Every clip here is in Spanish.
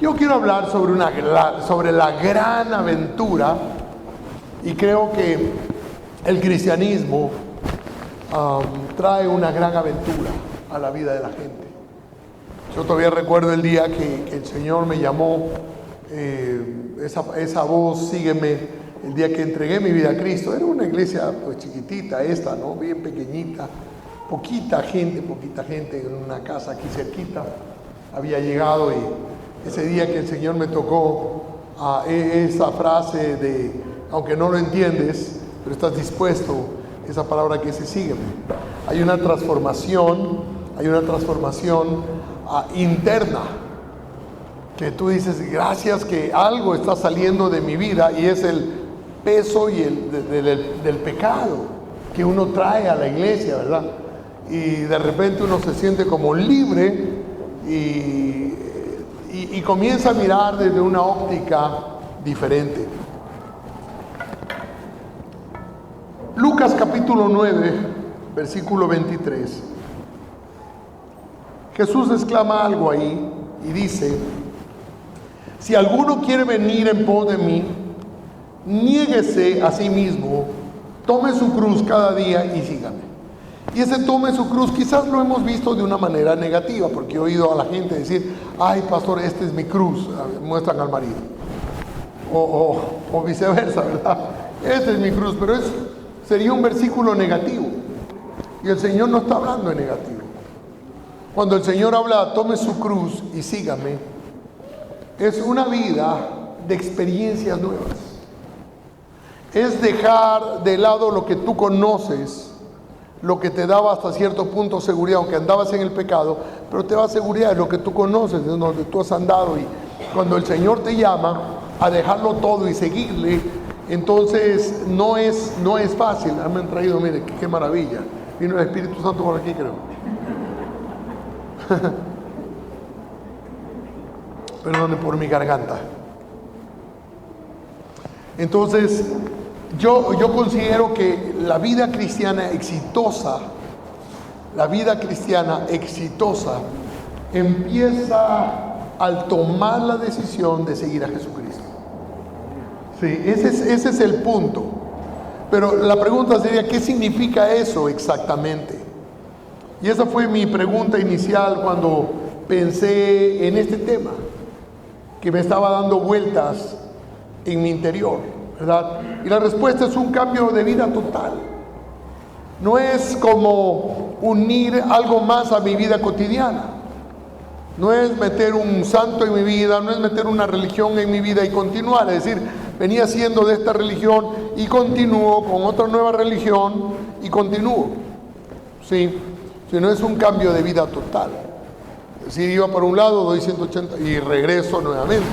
Yo quiero hablar sobre la gran aventura, y creo que el cristianismo trae una gran aventura a la vida de la gente. Yo todavía recuerdo el día que el Señor me llamó, esa voz, sígueme, el día que entregué mi vida a Cristo. Era una iglesia pues chiquitita esta, ¿no? Bien pequeñita, poquita gente en una casa aquí cerquita. Había llegado, y ese día que el Señor me tocó esa frase de, aunque no lo entiendes, pero estás dispuesto, esa palabra que dice sígueme. Hay una transformación interna, que tú dices, gracias que algo está saliendo de mi vida, y es el peso y del pecado que uno trae a la iglesia, ¿verdad? Y de repente uno se siente como libre y comienza a mirar desde una óptica diferente. Lucas capítulo 9, versículo 23. Jesús exclama algo ahí y dice: si alguno quiere venir en pos de mí, niéguese a sí mismo, tome su cruz cada día y sígame. Y ese tome su cruz quizás lo hemos visto de una manera negativa, porque he oído a la gente decir, ay pastor, esta es mi cruz, muestran al marido, o viceversa, ¿verdad? Esta es mi cruz, pero sería un versículo negativo, y el Señor no está hablando de negativo. Cuando el Señor habla, tome su cruz y sígame, es una vida de experiencias nuevas. Es dejar de lado lo que tú conoces, lo que te daba hasta cierto punto seguridad, aunque andabas en el pecado, pero te da seguridad de lo que tú conoces, de donde tú has andado. Y cuando el Señor te llama a dejarlo todo y seguirle, entonces no es fácil. Me han traído, mire, qué maravilla. Vino el Espíritu Santo por aquí, creo. Perdone por mi garganta. Entonces, yo considero que la vida cristiana exitosa empieza al tomar la decisión de seguir a Jesucristo. Sí, ese es el punto. Pero la pregunta sería, ¿qué significa eso exactamente? Y esa fue mi pregunta inicial cuando pensé en este tema, que me estaba dando vueltas en mi interior, ¿verdad? Y la respuesta es un cambio de vida total. No es como unir algo más a mi vida cotidiana. No es meter un santo en mi vida, no es meter una religión en mi vida y continuar. Es decir, venía siendo de esta religión y continúo con otra nueva religión y continúo. Sí, sino es un cambio de vida total. Si iba por un lado, doy 180 y regreso nuevamente.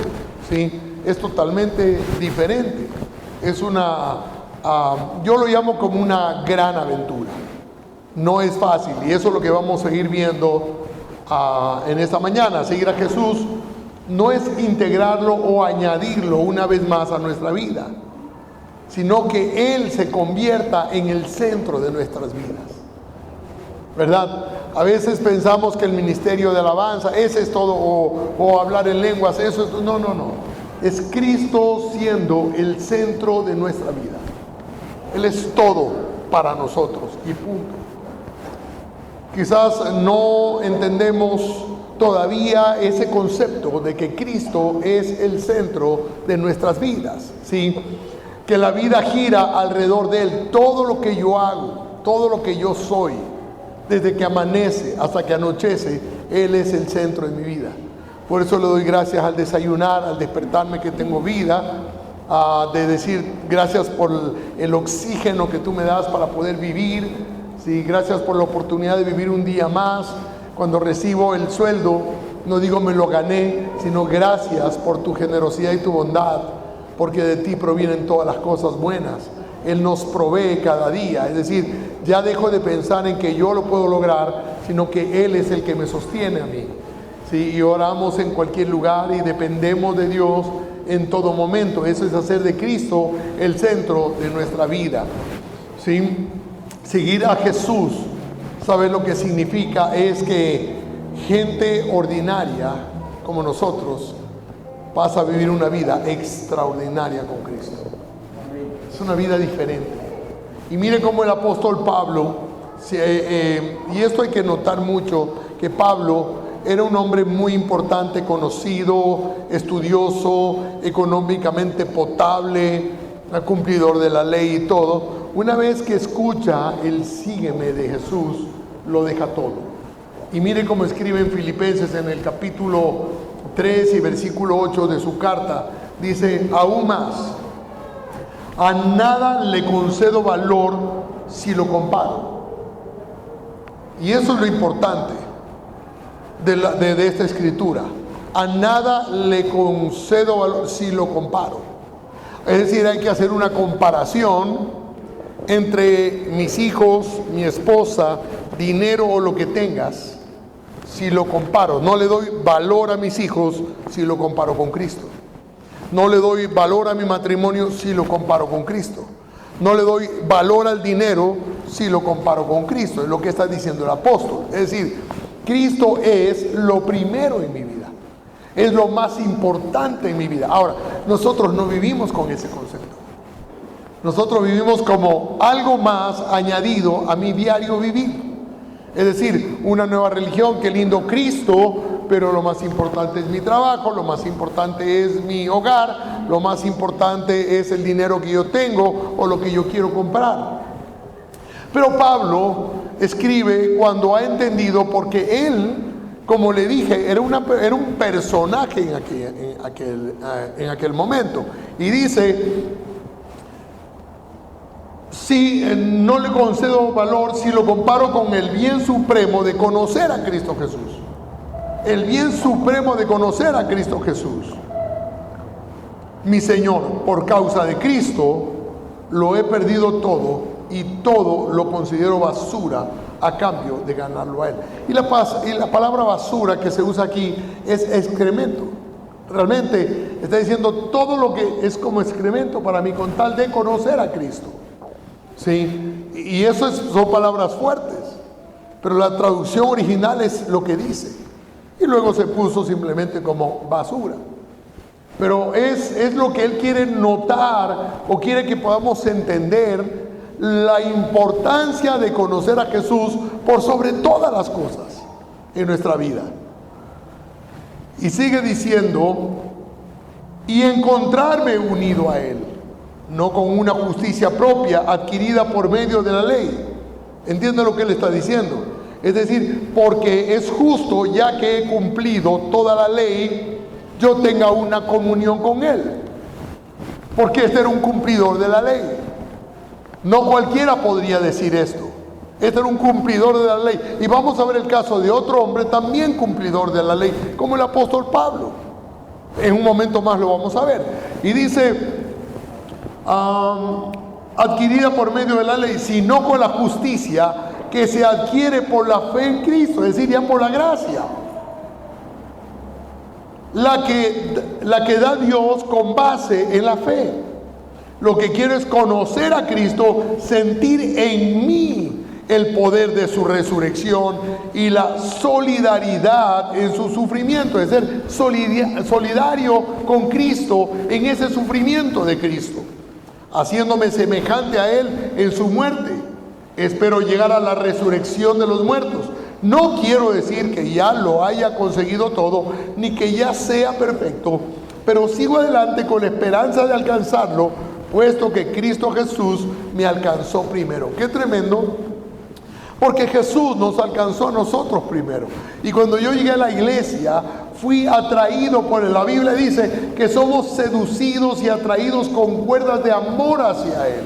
¿Sí? Es totalmente diferente. Es yo lo llamo como una gran aventura. No es fácil, y eso es lo que vamos a seguir viendo en esta mañana. Seguir a Jesús no es integrarlo o añadirlo una vez más a nuestra vida, sino que Él se convierta en el centro de nuestras vidas, ¿verdad? A veces pensamos que el ministerio de alabanza, ese es todo, o hablar en lenguas, eso es, no. Es Cristo siendo el centro de nuestra vida. Él es todo para nosotros y punto. Quizás no entendemos todavía ese concepto de que Cristo es el centro de nuestras vidas, ¿sí? Que la vida gira alrededor de Él. Todo lo que yo hago, todo lo que yo soy, desde que amanece hasta que anochece, Él es el centro de mi vida. Por eso le doy gracias al desayunar, al despertarme que tengo vida, de decir gracias por el oxígeno que tú me das para poder vivir. Sí, gracias por la oportunidad de vivir un día más. Cuando recibo el sueldo, no digo me lo gané, sino gracias por tu generosidad y tu bondad, porque de ti provienen todas las cosas buenas. Él nos provee cada día. Es decir, ya dejo de pensar en que yo lo puedo lograr, sino que Él es el que me sostiene a mí. Sí, y oramos en cualquier lugar y dependemos de Dios en todo momento. Eso es hacer de Cristo el centro de nuestra vida. ¿Sí? Seguir a Jesús, ¿sabes lo que significa? Es que gente ordinaria como nosotros vas a vivir una vida extraordinaria con Cristo. Es una vida diferente. Y mire cómo el apóstol Pablo, y esto hay que notar mucho, que Pablo era un hombre muy importante, conocido, estudioso, económicamente potable, cumplidor de la ley y todo. Una vez que escucha el sígueme de Jesús, lo deja todo. Y mire cómo escribe en Filipenses en el capítulo 3 y versículo 8 de su carta. Dice, aún más, a nada le concedo valor si lo comparo. Y eso es lo importante de esta escritura. A nada le concedo valor si lo comparo. Es decir, hay que hacer una comparación entre mis hijos, mi esposa, dinero o lo que tengas. Si lo comparo, no le doy valor a mis hijos si lo comparo con Cristo. No le doy valor a mi matrimonio si lo comparo con Cristo. No le doy valor al dinero si lo comparo con Cristo. Es lo que está diciendo el apóstol. Es decir, Cristo es lo primero en mi vida. Es lo más importante en mi vida. Ahora, nosotros no vivimos con ese concepto. Nosotros vivimos como algo más añadido a mi diario vivir. Es decir, una nueva religión, qué lindo Cristo, pero lo más importante es mi trabajo, lo más importante es mi hogar, lo más importante es el dinero que yo tengo o lo que yo quiero comprar. Pero Pablo escribe cuando ha entendido, porque él, como le dije, era un personaje en aquel momento. Y dice, si no le concedo valor si lo comparo con el bien supremo de conocer a Cristo Jesús. El bien supremo de conocer a Cristo Jesús. Mi Señor, por causa de Cristo, lo he perdido todo y todo lo considero basura a cambio de ganarlo a Él. Y la palabra basura que se usa aquí es excremento. Realmente está diciendo todo lo que es como excremento para mí con tal de conocer a Cristo. ¿Sí? Y eso son palabras fuertes, pero la traducción original es lo que dice. Y luego se puso simplemente como basura. Pero es lo que él quiere notar o quiere que podamos entender la importancia de conocer a Jesús por sobre todas las cosas en nuestra vida. Y sigue diciendo, y encontrarme unido a Él, no con una justicia propia adquirida por medio de la ley. ¿Entiende lo que él está diciendo? Es decir, porque es justo, ya que he cumplido toda la ley, yo tenga una comunión con Él. Porque este era un cumplidor de la ley. No cualquiera podría decir esto. Este era un cumplidor de la ley. Y vamos a ver el caso de otro hombre también cumplidor de la ley, como el apóstol Pablo. En un momento más lo vamos a ver. Y dice, adquirida por medio de la ley, sino con la justicia que se adquiere por la fe en Cristo, es decir, ya por la gracia, la que da Dios con base en la fe. Lo que quiero es conocer a Cristo, sentir en mí el poder de su resurrección y la solidaridad en su sufrimiento, es ser solidario con Cristo en ese sufrimiento de Cristo, haciéndome semejante a Él en su muerte. Espero llegar a la resurrección de los muertos. No quiero decir que ya lo haya conseguido todo, ni que ya sea perfecto, pero sigo adelante con la esperanza de alcanzarlo, puesto que Cristo Jesús me alcanzó primero. ¡Qué tremendo! Porque Jesús nos alcanzó a nosotros primero. Y cuando yo llegué a la iglesia, fui atraído por él. La Biblia dice que somos seducidos y atraídos con cuerdas de amor hacia Él.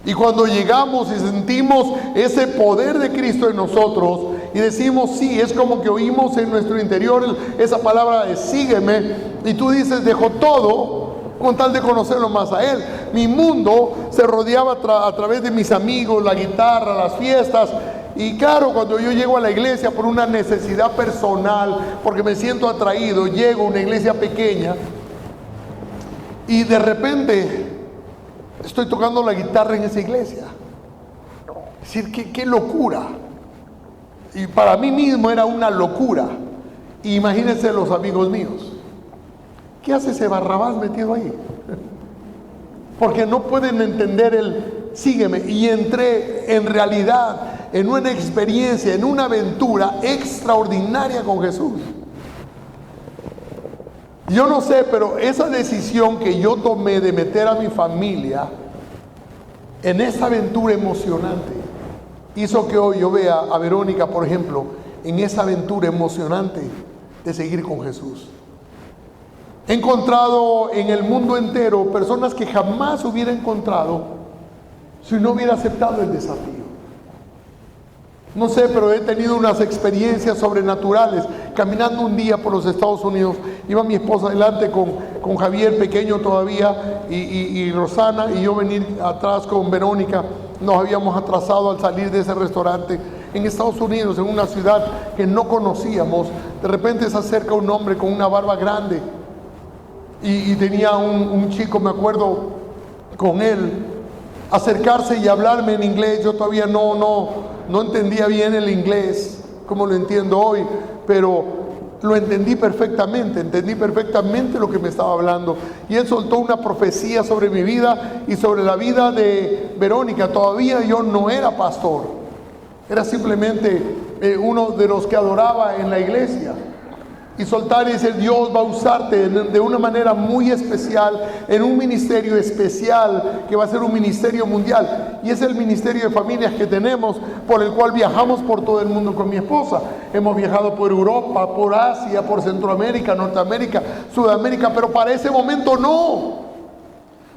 Y cuando llegamos y sentimos ese poder de Cristo en nosotros y decimos sí, es como que oímos en nuestro interior esa palabra de sígueme, y tú dices, dejo todo con tal de conocerlo más a Él. Mi mundo se rodeaba a través de mis amigos, la guitarra, las fiestas. Y claro, cuando yo llego a la iglesia por una necesidad personal, porque me siento atraído, llego a una iglesia pequeña y de repente estoy tocando la guitarra en esa iglesia. Es decir, qué locura. Y para mí mismo era una locura. Imagínense los amigos míos. ¿qué hace ese Barrabás metido ahí? Porque no pueden entender el sígueme. Y entré en realidad en una experiencia, en una aventura extraordinaria con Jesús. Yo no sé, pero esa decisión que yo tomé de meter a mi familia en esa aventura emocionante hizo que hoy yo vea a Verónica, por ejemplo, en esa aventura emocionante de seguir con Jesús. He encontrado en el mundo entero personas que jamás hubiera encontrado si no hubiera aceptado el desafío. No sé, pero he tenido unas experiencias sobrenaturales. Caminando un día por los Estados Unidos, iba mi esposa adelante con Javier, pequeño todavía, y Rosana, y yo venir atrás con Verónica. Nos habíamos atrasado al salir de ese restaurante en Estados Unidos, en una ciudad que no conocíamos. De repente se acerca un hombre con una barba grande y tenía un chico, me acuerdo, con él, acercarse y hablarme en inglés. Yo todavía no entendía bien el inglés como lo entiendo hoy, pero lo entendí perfectamente lo que me estaba hablando. Y él soltó una profecía sobre mi vida y sobre la vida de Verónica. Todavía yo no era pastor, era simplemente uno de los que adoraba en la iglesia. Y soltar y decir, Dios va a usarte de una manera muy especial, en un ministerio especial, que va a ser un ministerio mundial. Y es el ministerio de familias que tenemos, por el cual viajamos por todo el mundo con mi esposa. Hemos viajado por Europa, por Asia, por Centroamérica, Norteamérica, Sudamérica, pero para ese momento no.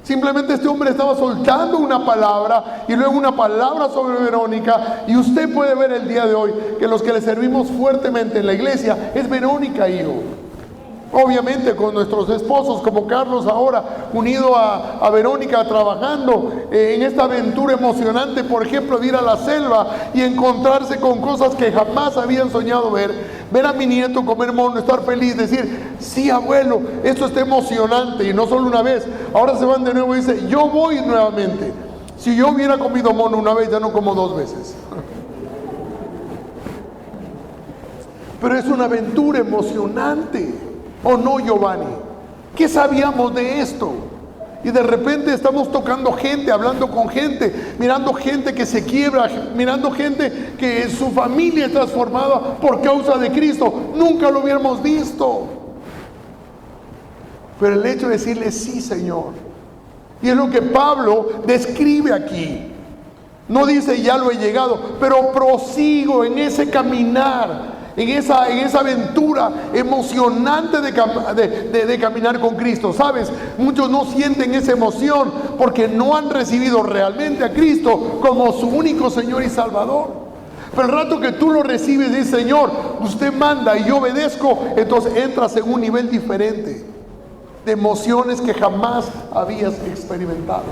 Simplemente este hombre estaba soltando una palabra y luego una palabra sobre Verónica, y usted puede ver el día de hoy que los que le servimos fuertemente en la iglesia es Verónica y yo. Obviamente con nuestros esposos como Carlos ahora, unido a Verónica, trabajando en esta aventura emocionante, por ejemplo, de ir a la selva y encontrarse con cosas que jamás habían soñado ver a mi nieto comer mono, estar feliz, decir, sí abuelo, esto está emocionante, y no solo una vez, ahora se van de nuevo y dice, yo voy nuevamente. Si yo hubiera comido mono una vez, ya no como dos veces. Pero es una aventura emocionante. ¿O no, Giovanni? ¿Qué sabíamos de esto? Y de repente estamos tocando gente, hablando con gente, mirando gente que se quiebra, mirando gente que su familia es transformada por causa de Cristo. Nunca lo hubiéramos visto. Pero el hecho de decirle sí, Señor, y es lo que Pablo describe aquí. No dice ya lo he llegado, pero prosigo en ese caminar, en esa aventura emocionante de caminar con Cristo. ¿Sabes? Muchos no sienten esa emoción porque no han recibido realmente a Cristo como su único Señor y Salvador. Pero el rato que tú lo recibes y dices, Señor, usted manda y yo obedezco, entonces entras en un nivel diferente de emociones que jamás habías experimentado.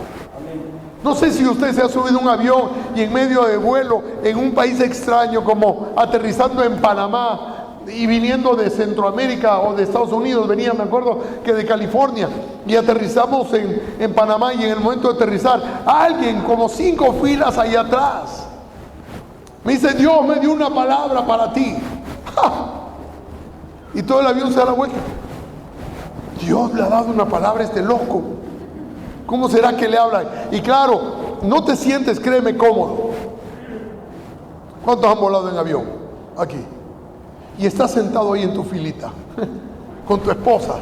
No sé si usted se ha subido a un avión y en medio de vuelo en un país extraño, como aterrizando en Panamá y viniendo de Centroamérica o de Estados Unidos, venía, me acuerdo que de California, y aterrizamos en Panamá, y en el momento de aterrizar, alguien como 5 filas allá atrás me dice, Dios me dio una palabra para ti. ¡Ja! Y todo el avión se da la vuelta. Dios le ha dado una palabra a este loco. ¿Cómo será que le habla? Y claro, no te sientes, créeme, cómodo. ¿Cuántos han volado en avión? Aquí. Y estás sentado ahí en tu filita, con tu esposa,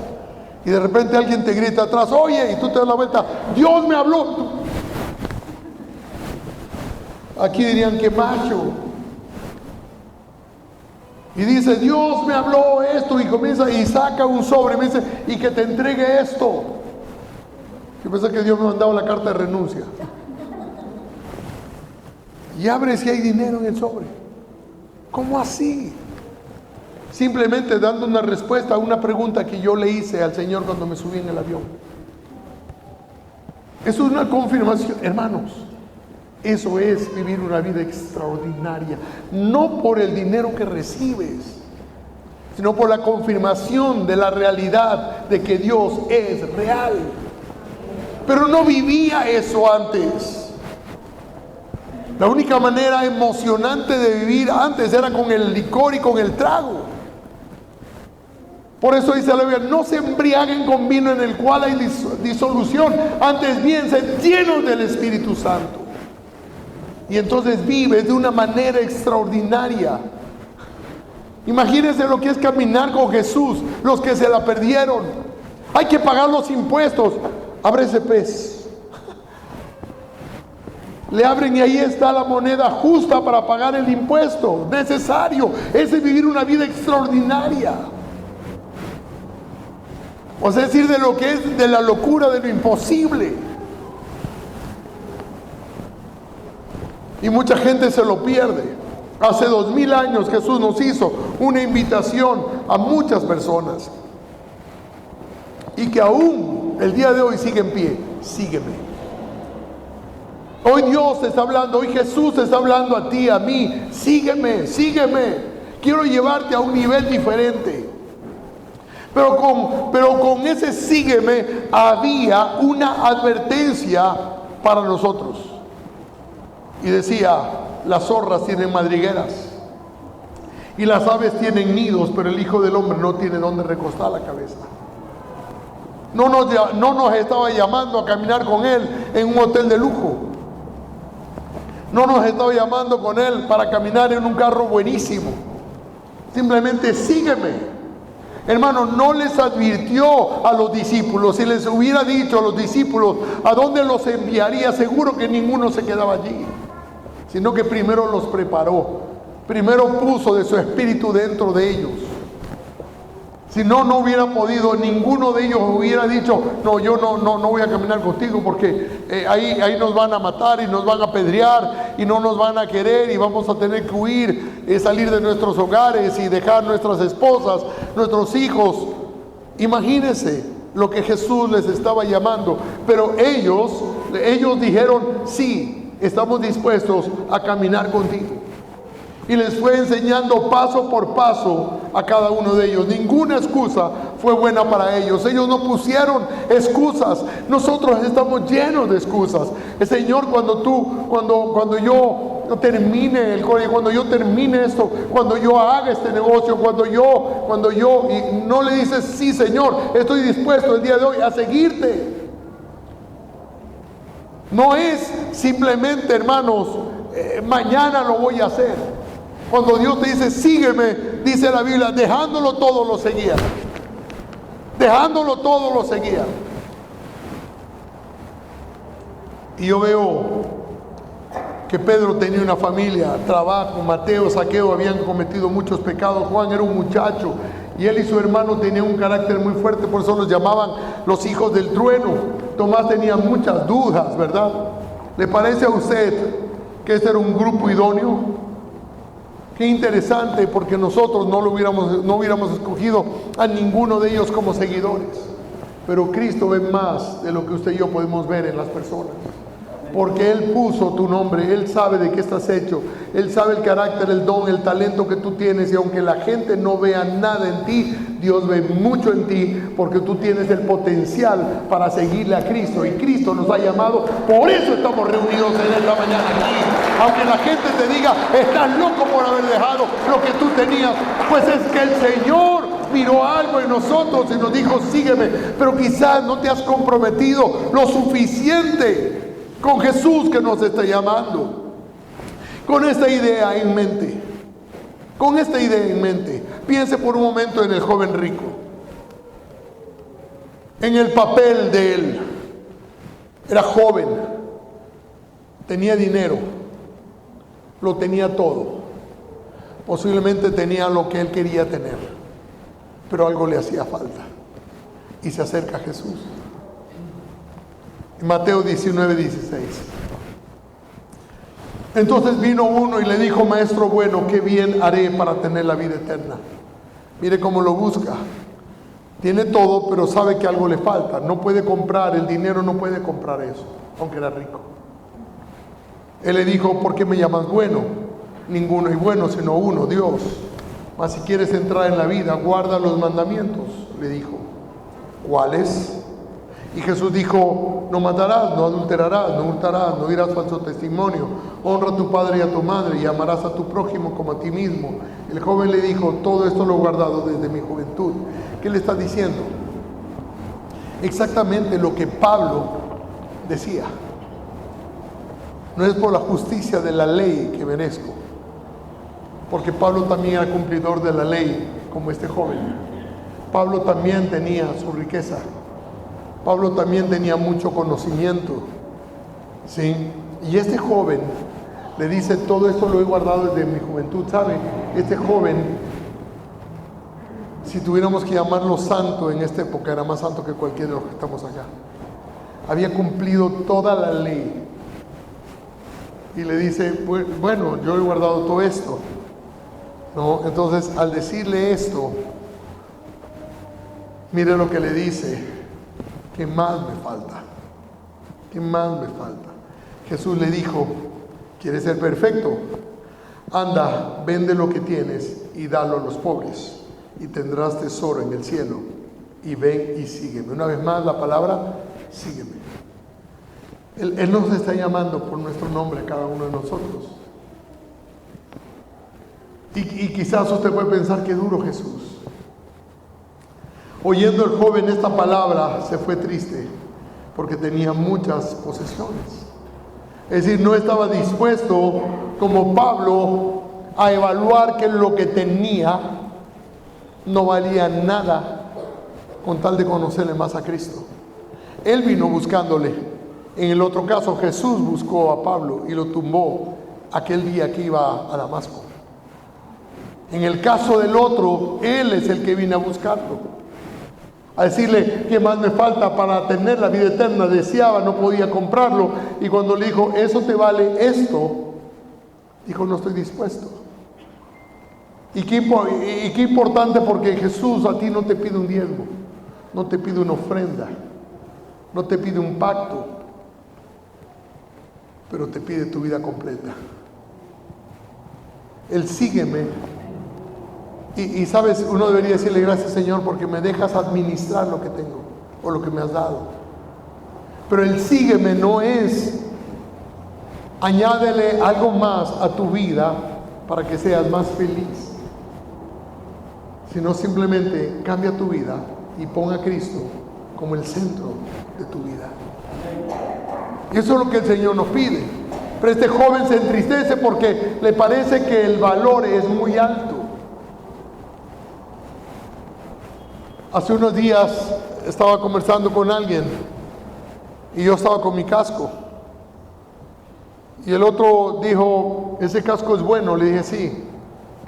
y de repente alguien te grita atrás, oye, y tú te das la vuelta, Dios me habló. Aquí dirían que macho. Y dice, Dios me habló esto, y comienza y saca un sobre y me dice, y que te entregue esto. Yo pensé que Dios me mandaba la carta de renuncia. Y abre si hay dinero en el sobre. ¿Cómo así? Simplemente dando una respuesta a una pregunta que yo le hice al Señor cuando me subí en el avión. Eso es una confirmación, hermanos. Eso es vivir una vida extraordinaria. No por el dinero que recibes, sino por la confirmación de la realidad de que Dios es real. Pero no vivía eso antes. La única manera emocionante de vivir antes era con el licor y con el trago. Por eso dice la Biblia, no se embriaguen con vino en el cual hay disolución, antes bien sed llenos del Espíritu Santo. Y entonces vives de una manera extraordinaria. Imagínense lo que es caminar con Jesús, los que se la perdieron. Hay que pagar los impuestos. Abre ese pez. Le abren y ahí está la moneda justa para pagar el impuesto necesario. Ese es vivir una vida extraordinaria. O sea, es decir, de lo que es de la locura, de lo imposible. Y mucha gente se lo pierde. Hace 2000 años Jesús nos hizo una invitación a muchas personas. Y que aún el día de hoy sigue en pie. Sígueme. Hoy Dios te está hablando, hoy Jesús te está hablando a ti, a mí. Sígueme, sígueme. Quiero llevarte a un nivel diferente. Pero con ese sígueme había una advertencia para nosotros. Y decía, las zorras tienen madrigueras y las aves tienen nidos, pero el Hijo del Hombre no tiene donde recostar la cabeza. No nos estaba llamando a caminar con Él en un hotel de lujo. No nos estaba llamando con Él para caminar en un carro buenísimo. Simplemente sígueme. Hermano, no les advirtió a los discípulos. Si les hubiera dicho a los discípulos a dónde los enviaría, seguro que ninguno se quedaba allí. Sino que primero los preparó. Primero puso de su espíritu dentro de ellos. Si no, no hubiera podido, ninguno de ellos hubiera dicho, no, yo no voy a caminar contigo porque ahí nos van a matar y nos van a apedrear y no nos van a querer y vamos a tener que huir, salir de nuestros hogares y dejar nuestras esposas, nuestros hijos. Imagínense lo que Jesús les estaba llamando. Pero ellos dijeron, sí, estamos dispuestos a caminar contigo. Y les fue enseñando paso por paso a cada uno de ellos. Ninguna excusa fue buena para ellos. Ellos no pusieron excusas. Nosotros estamos llenos de excusas. El Señor, cuando yo termine el colegio, cuando yo termine esto, cuando yo haga este negocio, cuando yo, y no le dices, sí Señor, estoy dispuesto el día de hoy a seguirte. No es simplemente, hermanos, mañana lo voy a hacer. Cuando Dios te dice, sígueme, dice la Biblia, dejándolo todo lo seguía. Dejándolo todo lo seguía. Y yo veo que Pedro tenía una familia, trabajo, Mateo, Zaqueo habían cometido muchos pecados, Juan era un muchacho y él y su hermano tenían un carácter muy fuerte, por eso los llamaban los hijos del trueno. Tomás tenía muchas dudas, ¿verdad? ¿Le parece a usted que este era un grupo idóneo? Qué interesante, porque nosotros no hubiéramos escogido a ninguno de ellos como seguidores. Pero Cristo ve más de lo que usted y yo podemos ver en las personas. Porque Él puso tu nombre, Él sabe de qué estás hecho, Él sabe el carácter, el don, el talento que tú tienes. Y aunque la gente no vea nada en ti, Dios ve mucho en ti, porque tú tienes el potencial para seguirle a Cristo. Y Cristo nos ha llamado, por eso estamos reunidos en esta mañana aquí. Aunque la gente te diga, estás loco por haber dejado lo que tú tenías, pues es que el Señor miró algo en nosotros y nos dijo, sígueme. Pero quizás no te has comprometido lo suficiente con Jesús que nos está llamando. Con esta idea en mente, piense por un momento en el joven rico, en el papel de él. Era joven, tenía dinero, lo tenía todo, posiblemente tenía lo que él quería tener, pero algo le hacía falta y se acerca a Jesús. Mateo 19:16. Entonces vino uno y le dijo, maestro bueno, ¿qué bien haré para tener la vida eterna? Mire cómo lo busca. Tiene todo, pero sabe que algo le falta. No puede comprar, el dinero no puede comprar eso, aunque era rico. Él le dijo, ¿por qué me llamas bueno? Ninguno es bueno sino uno, Dios. Mas si quieres entrar en la vida, guarda los mandamientos, le dijo. ¿Cuáles? Y Jesús dijo: no matarás, no adulterarás, no hurtarás, no dirás falso testimonio, honra a tu padre y a tu madre, y amarás a tu prójimo como a ti mismo. El joven le dijo: todo esto lo he guardado desde mi juventud. ¿Qué le está diciendo? Exactamente lo que Pablo decía. No es por la justicia de la ley que merezco, porque Pablo también era cumplidor de la ley como este joven. Pablo también tenía su riqueza. Pablo también tenía mucho conocimiento, ¿sí? Y este joven le dice: todo esto lo he guardado desde mi juventud. ¿Sabe? Este joven, si tuviéramos que llamarlo santo en esta época, era más santo que cualquiera de los que estamos acá. Había cumplido toda la ley. Y le dice: bueno, yo he guardado todo esto, ¿no? Entonces, al decirle esto, mire lo que le dice: ¿qué más me falta? ¿Qué más me falta? Jesús le dijo: ¿quieres ser perfecto? Anda, vende lo que tienes y dalo a los pobres, y tendrás tesoro en el cielo. Y ven y sígueme. Una vez más la palabra: sígueme. Él nos está llamando por nuestro nombre a cada uno de nosotros. Y quizás usted puede pensar: qué duro Jesús. Oyendo el joven esta palabra, se fue triste, porque tenía muchas posesiones. Es decir, no estaba dispuesto, como Pablo, a evaluar que lo que tenía no valía nada con tal de conocerle más a Cristo. Él vino buscándole. En el otro caso, Jesús buscó a Pablo y lo tumbó aquel día que iba a Damasco. En el caso del otro, él es el que vino a buscarlo, a decirle: ¿qué más me falta para tener la vida eterna? Deseaba, no podía comprarlo, y cuando le dijo: eso te vale esto, dijo: no estoy dispuesto. Y qué importante, porque Jesús a ti no te pide un diezmo, no te pide una ofrenda, no te pide un pacto, pero te pide tu vida completa. El sígueme. Y sabes, uno debería decirle: gracias, Señor, porque me dejas administrar lo que tengo o lo que me has dado. Pero el sígueme no es añádele algo más a tu vida para que seas más feliz, sino simplemente cambia tu vida y pon a Cristo como el centro de tu vida. Y eso es lo que el Señor nos pide. Pero este joven se entristece porque le parece que el valor es muy alto. Hace unos días estaba conversando con alguien y yo estaba con mi casco. Y el otro dijo: ese casco es bueno. Le dije: sí,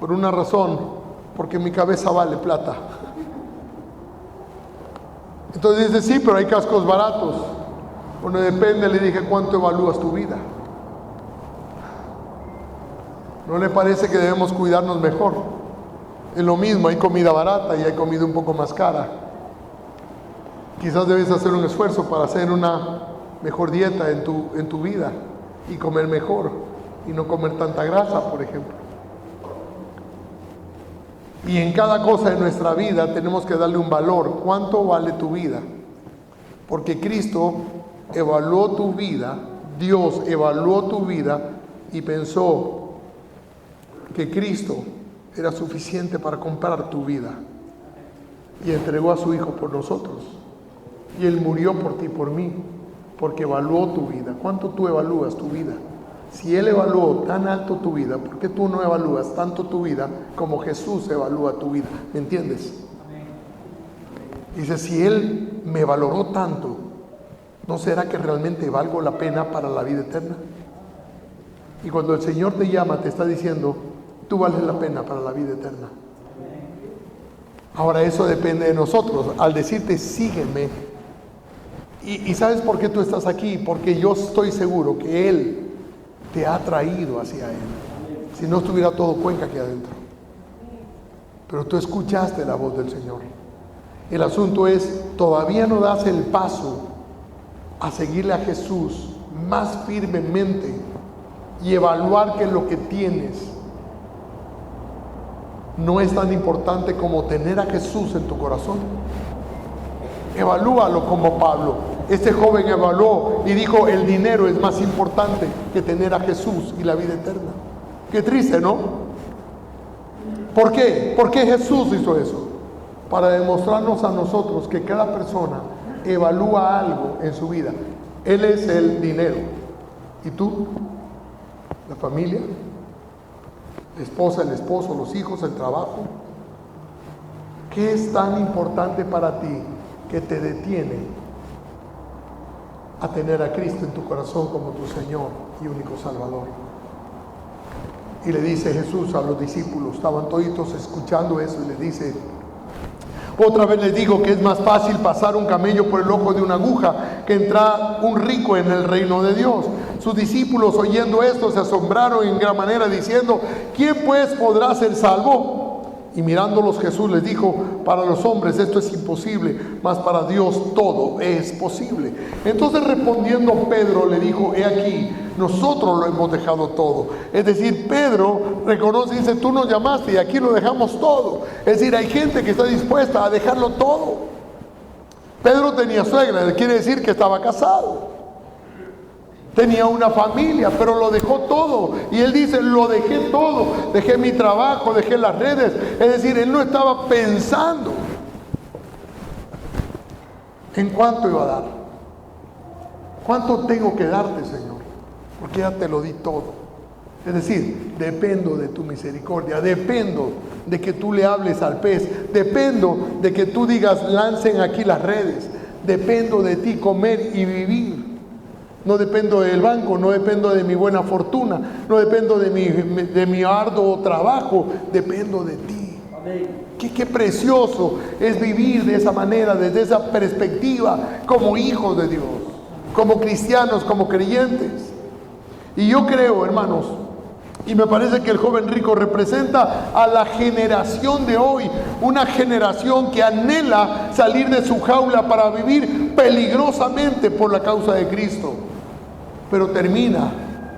por una razón, porque mi cabeza vale plata. Entonces dice: sí, pero hay cascos baratos. Bueno, depende. Le dije: ¿cuánto evalúas tu vida? ¿No le parece que debemos cuidarnos mejor? Es lo mismo, hay comida barata y hay comida un poco más cara. Quizás debes hacer un esfuerzo para hacer una mejor dieta en tu vida y comer mejor y no comer tanta grasa, por ejemplo. Y en cada cosa de nuestra vida tenemos que darle un valor. ¿Cuánto vale tu vida? Porque Cristo evaluó tu vida, Dios evaluó tu vida y pensó que Cristo era suficiente para comprar tu vida, y entregó a su Hijo por nosotros, y Él murió por ti y por mí, porque evaluó tu vida. ¿Cuánto tú evalúas tu vida? Si Él evaluó tan alto tu vida, ¿por qué tú no evalúas tanto tu vida como Jesús evalúa tu vida? ¿Me entiendes? Dice: si Él me valoró tanto, ¿no será que realmente valgo la pena para la vida eterna? Y cuando el Señor te llama, te está diciendo: tú vales la pena para la vida eterna. Ahora, eso depende de nosotros. Al decirte: sígueme, y ¿sabes por qué tú estás aquí? Porque yo estoy seguro que Él te ha traído hacia Él. Si no, estuviera todo Cuenca aquí adentro. Pero tú escuchaste la voz del Señor. El asunto es: todavía no das el paso a seguirle a Jesús más firmemente y evaluar que lo que tienes no es tan importante como tener a Jesús en tu corazón. Evalúalo como Pablo. Este joven evaluó y dijo, el dinero es más importante que tener a Jesús y la vida eterna. Qué triste, ¿no? ¿Por qué? ¿Por qué Jesús hizo eso? Para demostrarnos a nosotros que cada persona evalúa algo en su vida. Él es el dinero. ¿Y tú? ¿La familia? ¿La esposa, el esposo, los hijos, el trabajo? ¿Qué es tan importante para ti que te detiene a tener a Cristo en tu corazón como tu Señor y único Salvador? Y le dice Jesús a los discípulos, estaban toditos escuchando eso, y le dice, otra vez les digo que es más fácil pasar un camello por el ojo de una aguja que entrar un rico en el reino de Dios. Sus discípulos, oyendo esto, se asombraron en gran manera, diciendo, ¿quién pues podrá ser salvo? Y mirándolos Jesús les dijo, para los hombres esto es imposible, mas para Dios todo es posible. Entonces respondiendo Pedro le dijo, he aquí, nosotros lo hemos dejado todo. Es decir, Pedro reconoce y dice, tú nos llamaste y aquí lo dejamos todo. Es decir, hay gente que está dispuesta a dejarlo todo. Pedro tenía suegra, quiere decir que estaba casado. Tenía una familia, pero lo dejó todo. Y él dice, lo dejé todo. Dejé mi trabajo, dejé las redes. Es decir, él no estaba pensando en cuánto iba a dar. ¿Cuánto tengo que darte, Señor? Porque ya te lo di todo. Es decir, dependo de tu misericordia. Dependo de que tú le hables al pez. Dependo de que tú digas, lancen aquí las redes. Dependo de ti comer y vivir. No dependo del banco, no dependo de mi buena fortuna, no dependo de mi arduo trabajo, dependo de ti. Qué precioso es vivir de esa manera, desde esa perspectiva, como hijos de Dios, como cristianos, como creyentes. Y yo creo, hermanos, y me parece que el joven rico representa a la generación de hoy, una generación que anhela salir de su jaula para vivir peligrosamente por la causa de Cristo, pero termina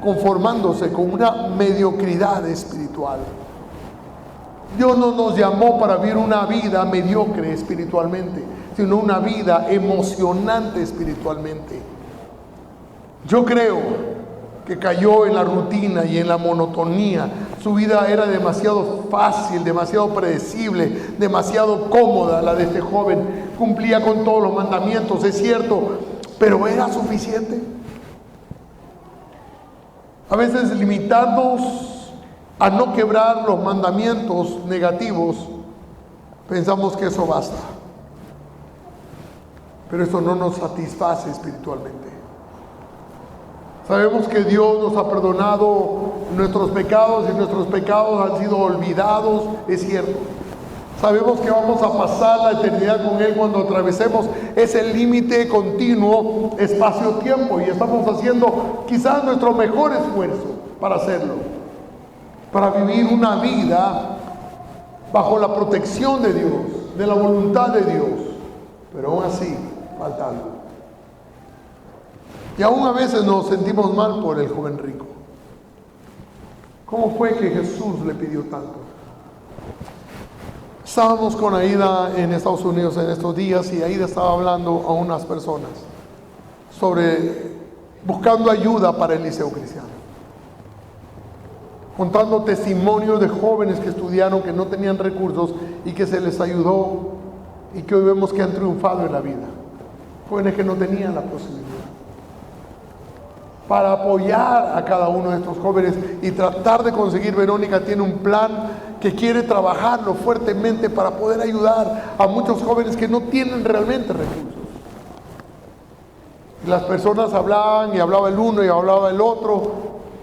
conformándose con una mediocridad espiritual. Dios no nos llamó para vivir una vida mediocre espiritualmente, sino una vida emocionante espiritualmente. Yo creo que cayó en la rutina y en la monotonía. Su vida era demasiado fácil, demasiado predecible, demasiado cómoda la de este joven. Cumplía con todos los mandamientos, es cierto, pero ¿era suficiente? A veces limitarnos a no quebrar los mandamientos negativos, pensamos que eso basta. Pero eso no nos satisface espiritualmente. Sabemos que Dios nos ha perdonado nuestros pecados y nuestros pecados han sido olvidados, es cierto. Sabemos que vamos a pasar la eternidad con Él cuando atravesemos ese límite continuo espacio-tiempo, y estamos haciendo quizás nuestro mejor esfuerzo para hacerlo, para vivir una vida bajo la protección de Dios, de la voluntad de Dios, pero aún así falta algo. Y aún a veces nos sentimos mal por el joven rico. ¿Cómo fue que Jesús le pidió tanto? Estábamos con Aida en Estados Unidos en estos días, y Aida estaba hablando a unas personas sobre buscando ayuda para el liceo cristiano, contando testimonios de jóvenes que estudiaron, que no tenían recursos y que se les ayudó, y que hoy vemos que han triunfado en la vida. Jóvenes que no tenían la posibilidad. Para apoyar a cada uno de estos jóvenes y tratar de conseguir, Verónica tiene un plan que quiere trabajarlo fuertemente para poder ayudar a muchos jóvenes que no tienen realmente recursos. Y las personas hablaban, y hablaba el uno y hablaba el otro,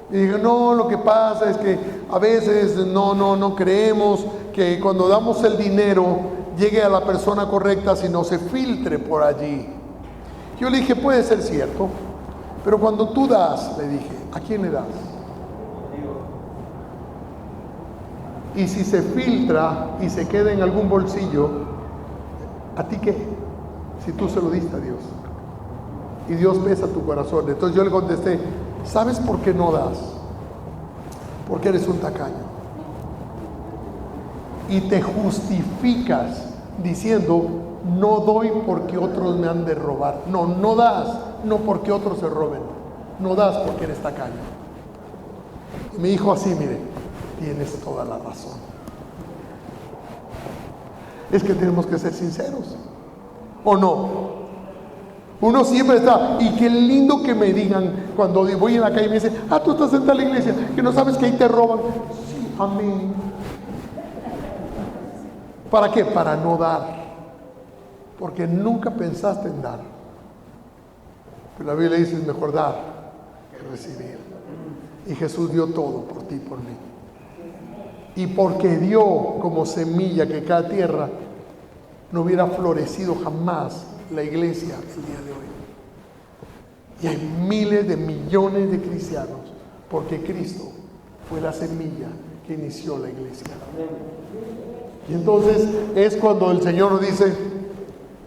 y digo, no, lo que pasa es que a veces no creemos que cuando damos el dinero llegue a la persona correcta, sino se filtre por allí. Yo le dije, puede ser cierto, pero cuando tú das, le dije, ¿a quién le das? Y si se filtra y se queda en algún bolsillo, ¿a ti qué? Si tú se lo diste a Dios. Y Dios pesa tu corazón. Entonces yo le contesté, ¿sabes por qué no das? Porque eres un tacaño. Y te justificas diciendo no doy porque otros me han de robar. No, no das, no porque otros se roben. No das porque eres tacaño. Y me dijo así, mire, tienes toda la razón. Es que tenemos que ser sinceros, ¿o no? Uno siempre está, y qué lindo que me digan cuando voy en la calle y me dicen, tú estás en tal iglesia, que no sabes que ahí te roban. Sí, amén. ¿Para qué? Para no dar, porque nunca pensaste en dar. Pero la Biblia dice, es mejor dar que recibir. Y Jesús dio todo por ti y por mí. Y porque dio como semilla que cada tierra, no hubiera florecido jamás la iglesia el día de hoy. Y hay miles de millones de cristianos porque Cristo fue la semilla que inició la iglesia. Y entonces es cuando el Señor nos dice,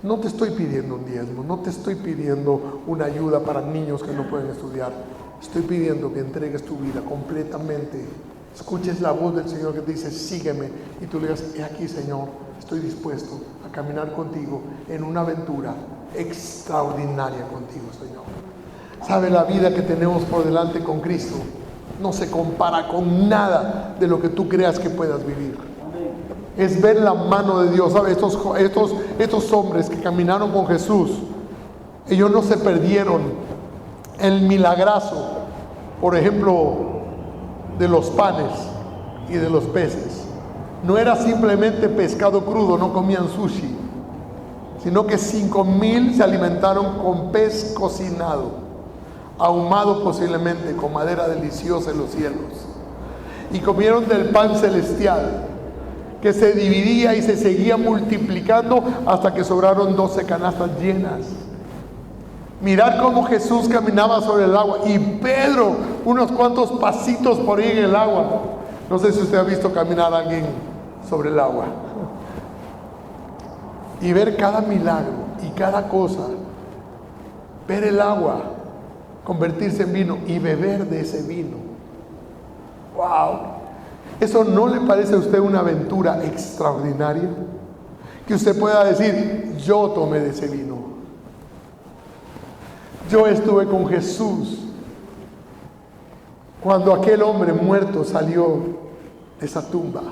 no te estoy pidiendo un diezmo, no te estoy pidiendo una ayuda para niños que no pueden estudiar, estoy pidiendo que entregues tu vida completamente, escuches la voz del Señor que te dice, sígueme, y tú le digas, he aquí, Señor, estoy dispuesto a caminar contigo en una aventura extraordinaria contigo, Señor. ¿Sabe? La vida que tenemos por delante con Cristo no se compara con nada de lo que tú creas que puedas vivir. Es ver la mano de Dios. ¿Sabe? Estos hombres que caminaron con Jesús, ellos no se perdieron el milagrazo, por ejemplo, de los panes y de los peces. No era simplemente pescado crudo, no comían sushi, sino que 5,000 se alimentaron con pez cocinado, ahumado posiblemente con madera deliciosa en los cielos, y comieron del pan celestial que se dividía y se seguía multiplicando hasta que sobraron 12 canastas llenas. Mirar cómo Jesús caminaba sobre el agua y Pedro unos cuantos pasitos por ahí en el agua. No sé si usted ha visto caminar a alguien sobre el agua y ver cada milagro y cada cosa, ver el agua convertirse en vino y beber de ese vino. ¡Wow! ¿Eso no le parece a usted una aventura extraordinaria? Que usted pueda decir, yo tomé de ese vino, yo estuve con Jesús cuando aquel hombre muerto salió de esa tumba.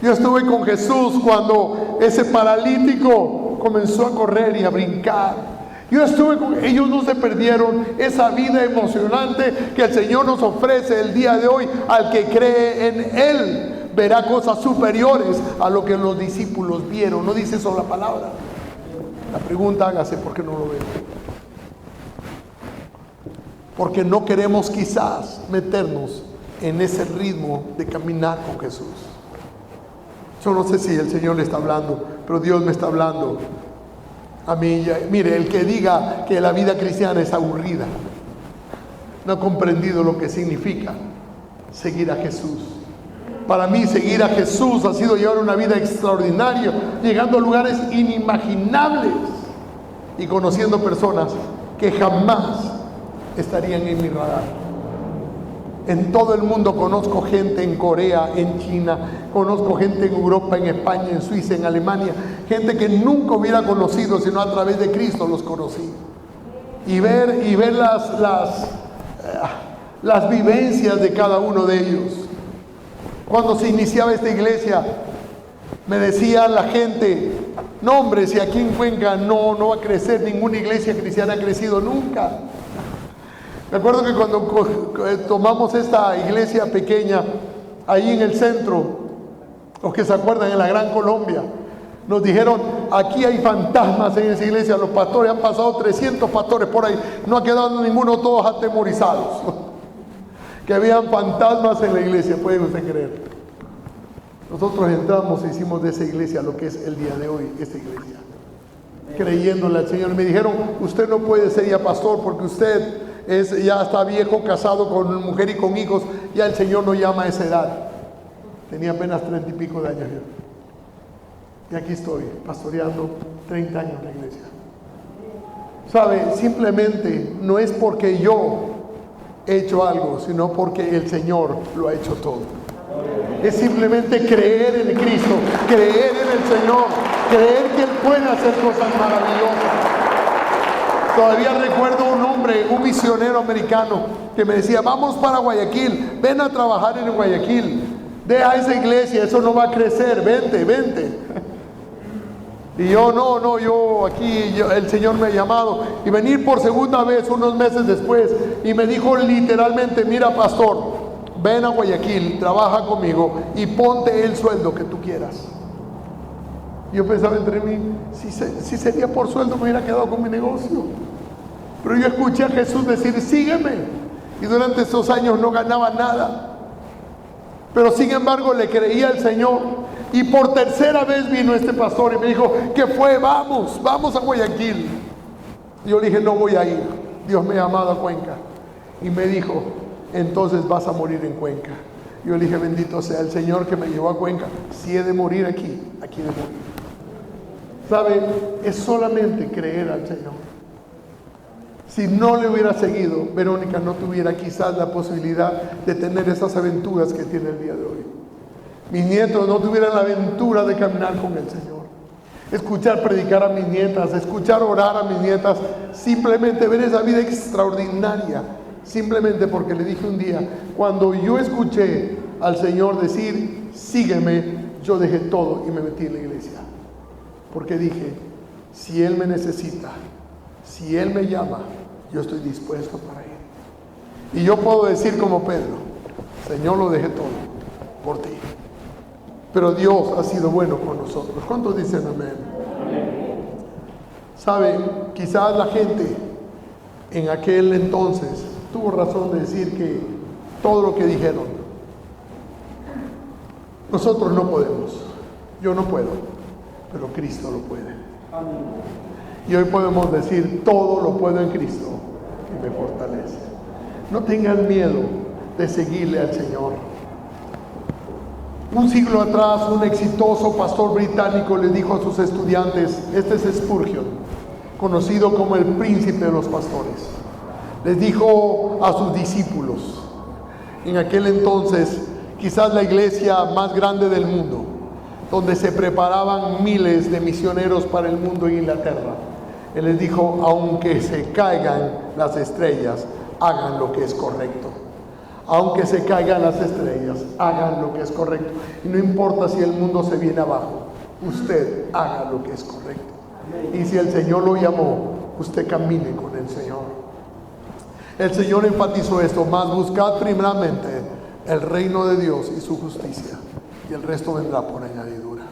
Yo estuve con Jesús cuando ese paralítico comenzó a correr y a brincar. Yo estuve con ellos, no se perdieron esa vida emocionante que el Señor nos ofrece el día de hoy. Al que cree en Él verá cosas superiores a lo que los discípulos vieron. No dice eso la palabra. La pregunta hágase, ¿por qué no lo ven? Porque no queremos quizás meternos en ese ritmo de caminar con Jesús. Yo no sé si el Señor le está hablando, pero Dios me está hablando a mí. Mire, el que diga que la vida cristiana es aburrida, no ha comprendido lo que significa seguir a Jesús. Para mí seguir a Jesús ha sido llevar una vida extraordinaria, llegando a lugares inimaginables y conociendo personas que jamás estarían en mi radar. En todo el mundo conozco gente, en Corea, en China, conozco gente en Europa, en España, en Suiza, en Alemania, gente que nunca hubiera conocido, sino a través de Cristo los conocí. Y ver las vivencias de cada uno de ellos. Cuando se iniciaba esta iglesia, me decía la gente, no hombre, si aquí en Cuenca no va a crecer, ninguna iglesia cristiana ha crecido nunca. Me acuerdo que cuando tomamos esta iglesia pequeña, ahí en el centro, los que se acuerdan, en la Gran Colombia, nos dijeron, aquí hay fantasmas en esa iglesia, los pastores, han pasado 300 pastores por ahí, no ha quedado ninguno, todos atemorizados, que habían fantasmas en la iglesia, puede usted creer. Nosotros entramos e hicimos de esa iglesia lo que es el día de hoy, esta iglesia, creyéndole al Señor. Me dijeron, usted no puede ser ya pastor porque usted ya está viejo, casado con mujer y con hijos, ya el Señor no llama a esa edad. Tenía apenas 30 y pico de años yo. Y aquí estoy, pastoreando 30 años en la iglesia. ¿Sabe? Simplemente no es porque yo he hecho algo, sino porque el Señor lo ha hecho todo. Es simplemente creer en Cristo, creer en el Señor, creer que Él puede hacer cosas maravillosas. Todavía recuerdo un hombre, un misionero americano, que me decía, vamos para Guayaquil, ven a trabajar en Guayaquil, deja esa iglesia, eso no va a crecer, vente, vente. Y yo, no, el Señor me ha llamado, y venir por segunda vez unos meses después, y me dijo literalmente, mira pastor, ven a Guayaquil, trabaja conmigo, y ponte el sueldo que tú quieras. Yo pensaba entre mí, si sería por sueldo me hubiera quedado con mi negocio. Pero yo escuché a Jesús decir, sígueme. Y durante esos años no ganaba nada. Pero sin embargo le creía al Señor. Y por tercera vez vino este pastor y me dijo, ¿qué fue? Vamos a Guayaquil. Y yo le dije, no voy a ir. Dios me ha llamado a Cuenca. Y me dijo, entonces vas a morir en Cuenca. Yo le dije, bendito sea el Señor que me llevó a Cuenca. Si he de morir aquí he de morir. ¿Sabe? Es solamente creer al Señor. Si no le hubiera seguido, Verónica no tuviera quizás la posibilidad de tener esas aventuras que tiene el día de hoy. Mis nietos no tuvieran la aventura de caminar con el Señor. Escuchar predicar a mis nietas, escuchar orar a mis nietas, simplemente ver esa vida extraordinaria, simplemente porque le dije un día, cuando yo escuché al Señor decir, sígueme, yo dejé todo y me metí en la iglesia. Porque dije, si Él me necesita, si Él me llama, yo estoy dispuesto para ir. Y yo puedo decir como Pedro, Señor, lo dejé todo por ti. Pero Dios ha sido bueno con nosotros. ¿Cuántos dicen amén? ¿Sabe? Quizás la gente en aquel entonces tuvo razón de decir que todo lo que dijeron, nosotros no podemos. Yo no puedo. Pero Cristo lo puede. Y hoy podemos decir, todo lo puedo en Cristo que me fortalece. No tengan miedo de seguirle al Señor. Un siglo atrás, un exitoso pastor británico le dijo a sus estudiantes, este es Spurgeon, conocido como el príncipe de los pastores. Les dijo a sus discípulos, en aquel entonces, quizás la iglesia más grande del mundo, donde se preparaban miles de misioneros para el mundo en Inglaterra. Él les dijo, aunque se caigan las estrellas, hagan lo que es correcto. Aunque se caigan las estrellas, hagan lo que es correcto. Y no importa si el mundo se viene abajo, usted haga lo que es correcto. Y si el Señor lo llamó, usted camine con el Señor. El Señor enfatizó esto, más buscad primeramente el reino de Dios y su justicia, y el resto vendrá por añadidura.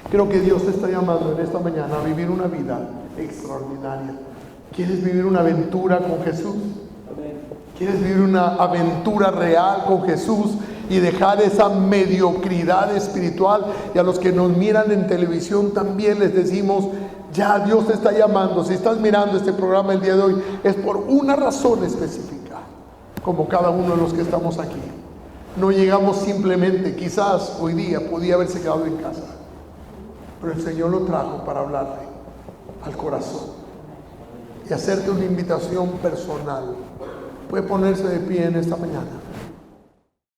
Creo que Dios te está llamando en esta mañana a vivir una vida extraordinaria. ¿Quieres vivir una aventura con Jesús? ¿Quieres vivir una aventura real con Jesús y dejar esa mediocridad espiritual? Y a los que nos miran en televisión también les decimos, ya Dios te está llamando. Si estás mirando este programa el día de hoy, es por una razón específica, como cada uno de los que estamos aquí. No llegamos simplemente, quizás hoy día podía haberse quedado en casa, pero el Señor lo trajo para hablarle al corazón y hacerte una invitación personal. Puede ponerse de pie en esta mañana.